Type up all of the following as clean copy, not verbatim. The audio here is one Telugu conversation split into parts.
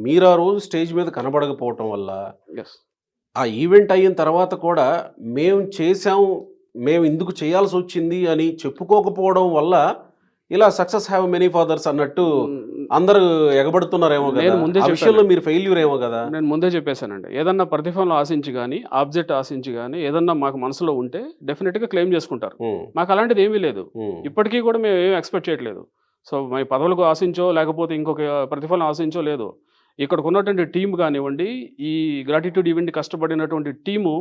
మీరు ఆ రోజు స్టేజ్ మీద కనబడకపోవటం వల్ల, ఎస్. ఆ ఈవెంట్ అయిన తర్వాత కూడా మేము చేసాము, మేము ఇందుకు చేయాల్సొచ్చింది అని చెప్పుకోకపోవడం వల్ల ఇలా సక్సెస్ హ్యావ్ మెనీ ఫాదర్స్ అన్నట్టు అందరూ ఎగబడుతున్నారేమో నేను కదా! ముందే ఆ విషయంలో చెప్పానండి. మీరు ఫెయిల్యూర్ ఏమో కదా! నేను ముందే చెప్పేసానండి. ఏదన్నా ప్రతిఫలం ఆశించి గాని, ఆబ్జెక్ట్ ఆశించి గాని, ఏదన్నా మాకు మనసులో ఉంటే డెఫినిట్‌గా క్లెయిమ్ చేసుకుంటారు. హ్మ్. మాకు అలాంటిది ఏమీ లేదు. హ్మ్. ఇప్పటికీ కూడా మేము ఏమి ఎక్స్‌పెక్ట్ చేయట్లేదు. సో, మీ పదవులకు ఆశించో, లేకపోతే ఇంకొక ప్రతిఫలం ఆశించో లేదు. ఇక్కడికున్నటువంటి టీమ్ గానివ్వండి, ఈ గ్రాటిట్యూడ్ ఈవెంట్ కష్టపడినటువంటి టీము,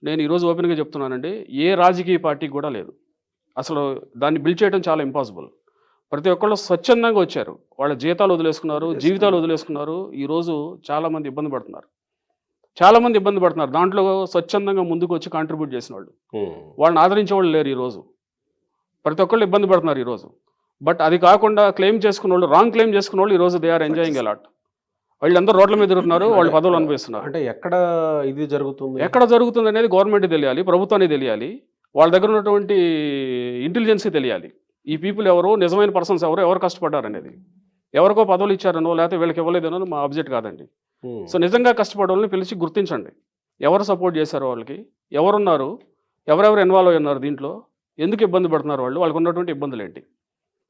నేను ఈరోజు ఓపెన్‌గా చెప్తున్నానండి. ఏ రాజకీయ పార్టీకి కూడా లేదు. అసలు దాన్ని బిల్డ్ చేయడం చాలా ఇంపాసిబుల్. ప్రతి ఒక్కళ్ళు స్వచ్ఛందంగా వచ్చారు. వాళ్ళ జీతాలు వదిలేసుకున్నారు, జీవితాలు వదిలేసుకున్నారు. ఈరోజు చాలామంది ఇబ్బంది పడుతున్నారు. చాలామంది ఇబ్బంది పడుతున్నారు. దాంట్లో స్వచ్ఛందంగా ముందుకొచ్చి కాంట్రిబ్యూట్ చేసినోళ్ళు. హ్మ్. వాళ్ళని ఆదరించేవాళ్ళు లేరు ఈరోజు. ప్రతి ఒక్కళ్ళు ఇబ్బంది పడుతున్నారు ఈరోజు. బట్ అది కాకుండా క్లెయిమ్ చేసుకున్నోళ్ళు, రాంగ్ క్లెయిమ్ చేసుకున్నోళ్ళు ఈరోజు they are enjoying a lot. వీళ్ళందరూ రోడ్ల మీద తిరుగుతున్నారు. వాళ్ళు పదవులు అనుభవిస్తున్నారు. అంటే ఎక్కడ ఇది జరుగుతుంది? ఎక్కడ జరుగుతుందనేది గవర్నమెంట్‌కి తెలియాలి. ప్రభుత్వానికి తెలియాలి. వాళ్ళ దగ్గర ఉన్నటువంటి ఇంటెలిజెన్స్‌కి తెలియాలి. ఈ పీపుల్ ఎవరు? నిజమైన పర్సన్స్ ఎవరు? ఎవరు కష్టపడ్డారనేది. ఎవరికో పదవులు ఇచ్చారనో, లేకపోతే వీళ్ళకి ఇవ్వలేదనో మా ఆబ్జెక్ట్ కాదండి. హ్మ్. సో, నిజంగా కష్టపడోళ్ళని పిలిచి గుర్తించండి. ఎవరు సపోర్ట్ చేశారో వాళ్ళకి? ఎవరున్నారు? ఎవరెవరు ఇన్వాల్వ్ అయ్యున్నారు దీంట్లో? ఎందుకు ఇబ్బంది పడుతున్నారు వాళ్ళు? వాళ్ళకున్నటువంటి ఇబ్బందులేంటి?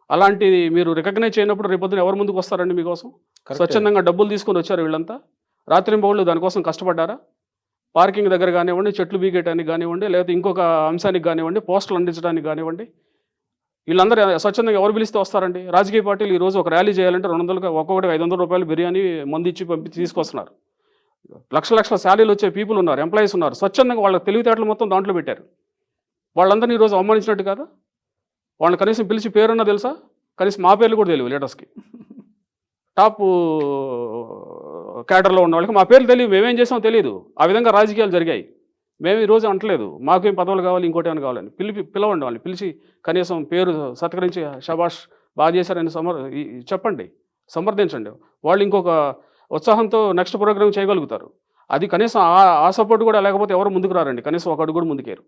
అలాంటిది మీరు రికగ్నైజ్ చేయనప్పుడు రేపొద్దున ఎవరు ముందుకొస్తారండి మీకోసం? కరెక్టే. స్వచ్ఛందంగా డబ్బులు తీసుకొని వచ్చారు వీళ్ళంతా. రాత్రింబవళ్ళు దానికోసం కష్టపడ్డారా? పార్కింగ్ దగ్గర గానివ్వండి, చెట్లు పీకేయటానికి గానివ్వండి, లేకపోతే ఇంకొక అంశానికి గానివ్వండి, పోస్టర్లు అంటించడానికి గానివ్వండి, వీళ్ళందరూ స్వచ్ఛందంగా ఎవరు పిలిస్తే వస్తారండి? రాజకీయ పార్టీలు ఈరోజు ఒక ర్యాలీ చేయాలంటే 200కి ఒక్కొక్కటికి ₹500 బిర్యానీ మందిచ్చి పంపించి తీసుకొస్తున్నారు. లక్షల శాలరీలు వచ్చే పీపుల్ ఉన్నారు, ఎంప్లాయీస్ ఉన్నారు. స్వచ్ఛందంగా వాళ్ళ తెలివితేటలు మొత్తం దాంట్లో పెట్టారు. వాళ్ళందరినీ ఈరోజు అవమానించినట్టు కాదా? వాళ్ళని కనీసం పిలిచి పేరున్నా తెలుసా? కనీసం మా పేర్లు కూడా తెలియవు లీడర్స్‌కి. టాపు క్యాడర్‌లో ఉన్న వాళ్ళకి మా పేర్లు తెలియవు. మేమేం చేసామో తెలీదు. ఆ విధంగా రాజకీయాలు జరిగాయి. మేము ఈరోజు అంటలేదు. మాకేం పదవులు కావాలి, ఇంకోటేమైనా కావాలని. పిలవండి వాళ్ళని. పిలిచి కనీసం పేరు సత్కరించి శభాష్ బాగా చేశారని చెప్పండి. సమర్థించండి. వాళ్ళు ఇంకొక ఉత్సాహంతో నెక్స్ట్ ప్రోగ్రామ్ చేయగలుగుతారు. అది కనీసం ఆ సపోర్ట్ కూడా లేకపోతే ఎవరు ముందుకు రారండి. కనీసం ఒక అడుగు కూడా ముందుకేయరు.